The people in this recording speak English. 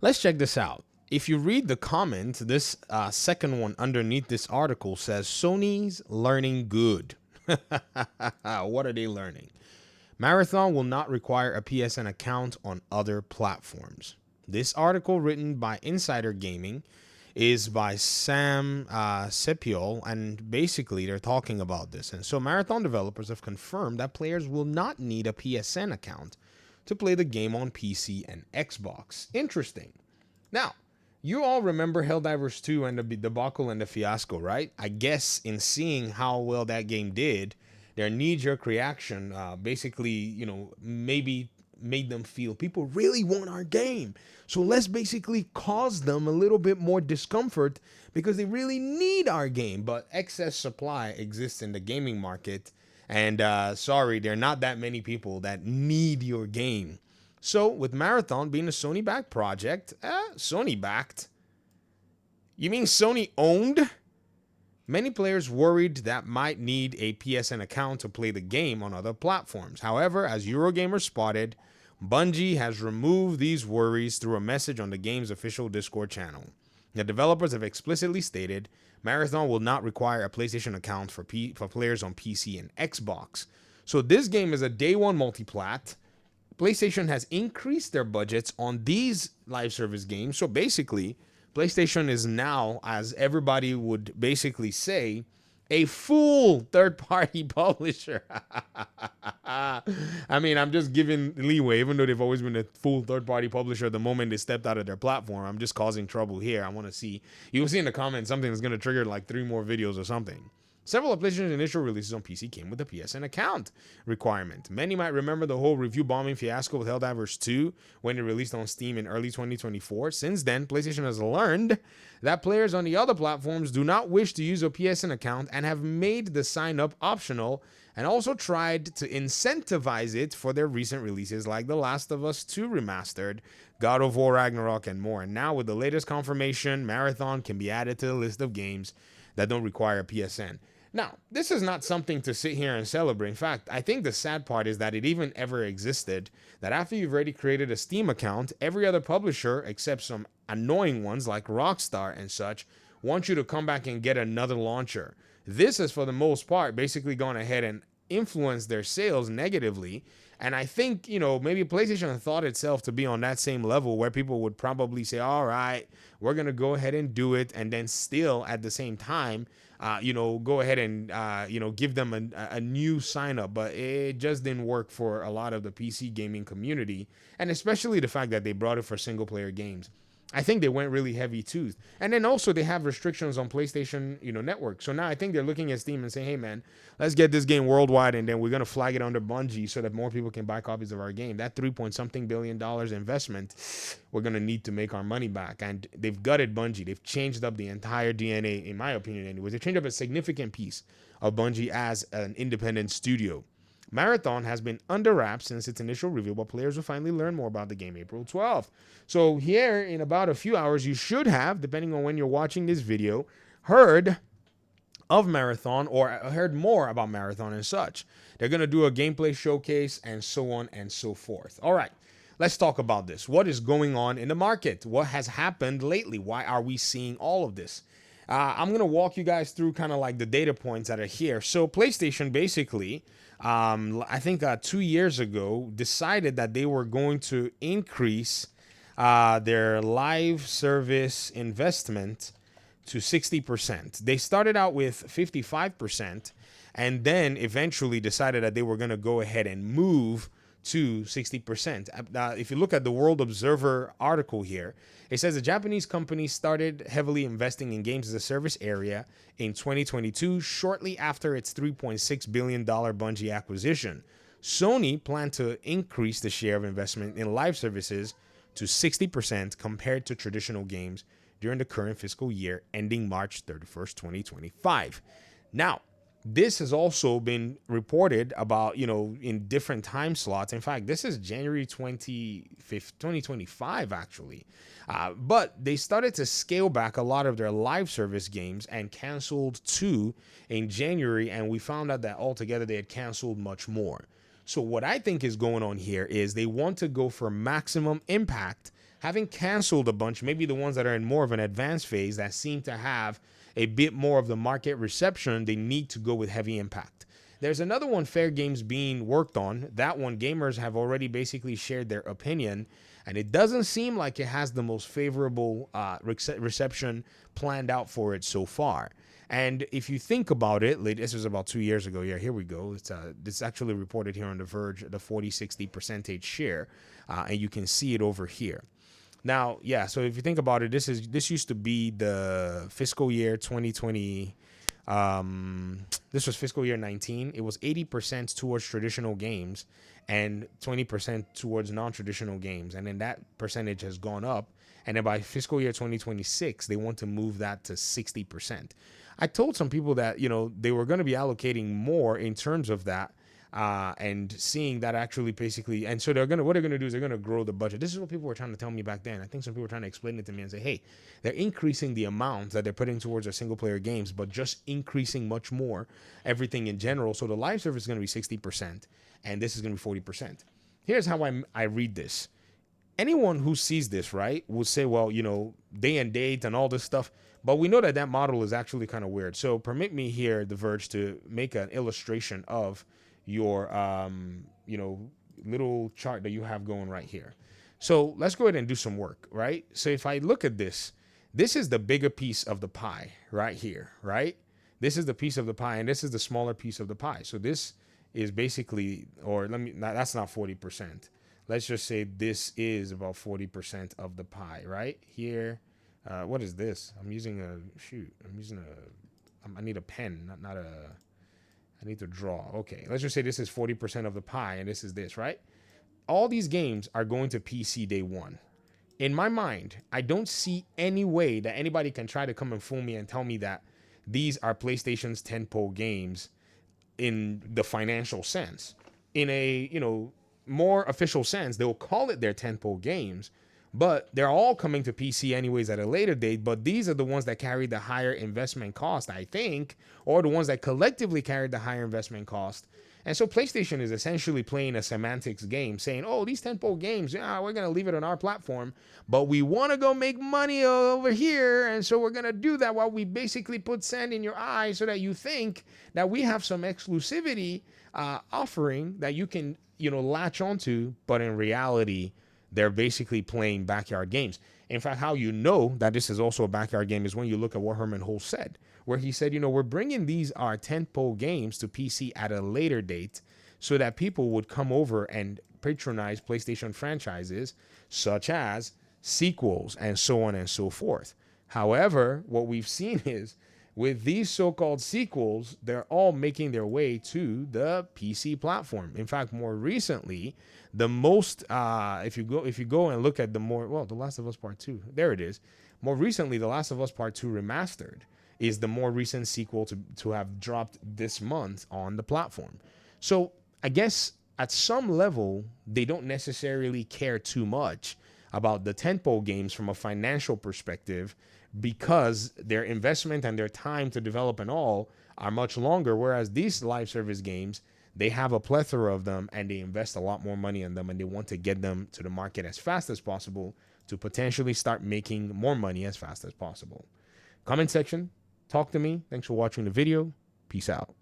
Let's check this out. If you read the comment, this second one underneath this article says Sony's learning good. What are they learning? Marathon will not require a PSN account on other platforms. This article, written by Insider Gaming, is by Sam Sepiol, and basically they're talking about this. And so, Marathon developers have confirmed that players will not need a PSN account to play the game on PC and Xbox. Interesting. Now, you all remember Helldivers 2 and the debacle and the fiasco, right? I guess in seeing how well that game did, their knee-jerk reaction basically, maybe made them feel people really want our game. So let's basically cause them a little bit more discomfort because they really need our game. But excess supply exists in the gaming market. And sorry, there are not that many people that need your game. So, with Marathon being a Sony backed project, Sony backed? You mean Sony owned? Many players worried that might need a PSN account to play the game on other platforms. However, as Eurogamer spotted, Bungie has removed these worries through a message on the game's official Discord channel. The developers have explicitly stated Marathon will not require a PlayStation account for players on PC and Xbox. So this game is a day one multiplat. PlayStation has increased their budgets on these live service games. So basically, PlayStation is now, as everybody would basically say, a full third-party publisher. I mean, I'm just giving leeway, even though they've always been a full third-party publisher the moment they stepped out of their platform. I'm just causing trouble here. I want to see. You'll see in the comments something that's going to trigger like 3 more videos or something. Several of PlayStation's initial releases on PC came with a PSN account requirement. Many might remember the whole review bombing fiasco with Helldivers 2 when it released on Steam in early 2024. Since then, PlayStation has learned that players on the other platforms do not wish to use a PSN account and have made the sign-up optional, and also tried to incentivize it for their recent releases like The Last of Us 2 Remastered, God of War Ragnarok, and more. And now with the latest confirmation, Marathon can be added to the list of games that don't require a PSN. Now, this is not something to sit here and celebrate. In fact, I think the sad part is that it even ever existed, that after you've already created a Steam account, every other publisher, except some annoying ones like Rockstar and such, wants you to come back and get another launcher. This has, for the most part, basically gone ahead and influenced their sales negatively. And I think, maybe PlayStation thought itself to be on that same level where people would probably say, all right, we're going to go ahead and do it. And then still at the same time, go ahead and, give them a new sign up. But it just didn't work for a lot of the PC gaming community. And especially the fact that they brought it for single player games. I think they went really heavy too. And then also they have restrictions on PlayStation, network. So now I think they're looking at Steam and saying, hey man, let's get this game worldwide and then we're going to flag it under Bungie so that more people can buy copies of our game. That $3 billion investment, we're going to need to make our money back. And they've gutted Bungie. They've changed up the entire DNA, in my opinion anyways. They changed up a significant piece of Bungie as an independent studio. Marathon has been under wraps since its initial reveal, but players will finally learn more about the game April 12th. So here, in about a few hours, you should have, depending on when you're watching this video, heard of Marathon or heard more about Marathon and such. They're going to do a gameplay showcase and so on and so forth. All right, let's talk about this. What is going on in the market? What has happened lately? Why are we seeing all of this? I'm going to walk you guys through kind of like the data points that are here. So PlayStation basically, I think 2 years ago, decided that they were going to increase their live service investment to 60%. They started out with 55% and then eventually decided that they were going to go ahead and move to 60%. If you look at the World Observer article here, it says the Japanese company started heavily investing in games as a service area in 2022, shortly after its $3.6 billion Bungie acquisition. Sony planned to increase the share of investment in live services to 60% compared to traditional games during the current fiscal year ending March 31st, 2025. Now, this has also been reported about, in different time slots. In fact, this is January 25th, 2025, actually. But they started to scale back a lot of their live service games and canceled 2 in January. And we found out that altogether they had canceled much more. So what I think is going on here is they want to go for maximum impact having canceled a bunch, maybe the ones that are in more of an advanced phase that seem to have a bit more of the market reception, they need to go with heavy impact. There's another one, Fair Games, being worked on. That one, gamers have already basically shared their opinion, and it doesn't seem like it has the most favorable reception planned out for it so far. And if you think about it, this was about 2 years ago. Yeah, here we go. It's actually reported here on The Verge, the 40-60 percentage share, and you can see it over here. Now, yeah, so if you think about it, this used to be the fiscal year 2020. This was fiscal year 19. It was 80% towards traditional games and 20% towards non-traditional games. And then that percentage has gone up. And then by fiscal year 2026, they want to move that to 60%. I told some people that, they were going to be allocating more in terms of that. And seeing that actually basically, and so what they're gonna do is they're gonna grow the budget. This is what people were trying to tell me back then. I think some people were trying to explain it to me and say, hey, they're increasing the amount that they're putting towards their single player games, but just increasing much more everything in general. So the live service is gonna be 60%, and this is gonna be 40%. Here's how I read this. Anyone who sees this, right, will say, well, day and date and all this stuff. But we know that model is actually kind of weird. So permit me here, The Verge, to make an illustration of your little chart that you have going right here. So let's go ahead and do some work, right? So if I look at this is the bigger piece of the pie right here, right? This is the piece of the pie, and this is the smaller piece of the pie. So this is basically, that's not 40%. Let's just say this is about 40% of the pie right here. What is this? I need a pen, not a, I need to draw. Okay, let's just say this is 40% of the pie, and this is this, right? All these games are going to PC day one. In my mind, I don't see any way that anybody can try to come and fool me and tell me that these are PlayStation's tentpole games in the financial sense. In a, more official sense, they'll call it their tentpole games, but they're all coming to PC anyways at a later date. But these are the ones that carry the higher investment cost, I think, or the ones that collectively carried the higher investment cost. And so PlayStation is essentially playing a semantics game, saying, oh, these tentpole games, we're going to leave it on our platform, but we want to go make money over here. And so we're going to do that while we basically put sand in your eye so that you think that we have some exclusivity offering that you can, latch onto. But in reality, they're basically playing backyard games. In fact, how you know that this is also a backyard game is when you look at what Herman Hulse said, where he said, we're bringing our tentpole games to PC at a later date so that people would come over and patronize PlayStation franchises such as sequels and so on and so forth. However, what we've seen is with these so-called sequels, they're all making their way to the PC platform. In fact, more recently, the most, if you go and look at The Last of Us Part 2, there it is. More recently, The Last of Us Part 2 Remastered is the more recent sequel to have dropped this month on the platform. So I guess at some level, they don't necessarily care too much about the tentpole games from a financial perspective, because their investment and their time to develop and all are much longer. Whereas these live service games, they have a plethora of them and they invest a lot more money in them, and they want to get them to the market as fast as possible to potentially start making more money as fast as possible. Comment section, talk to me. Thanks for watching the video. Peace out.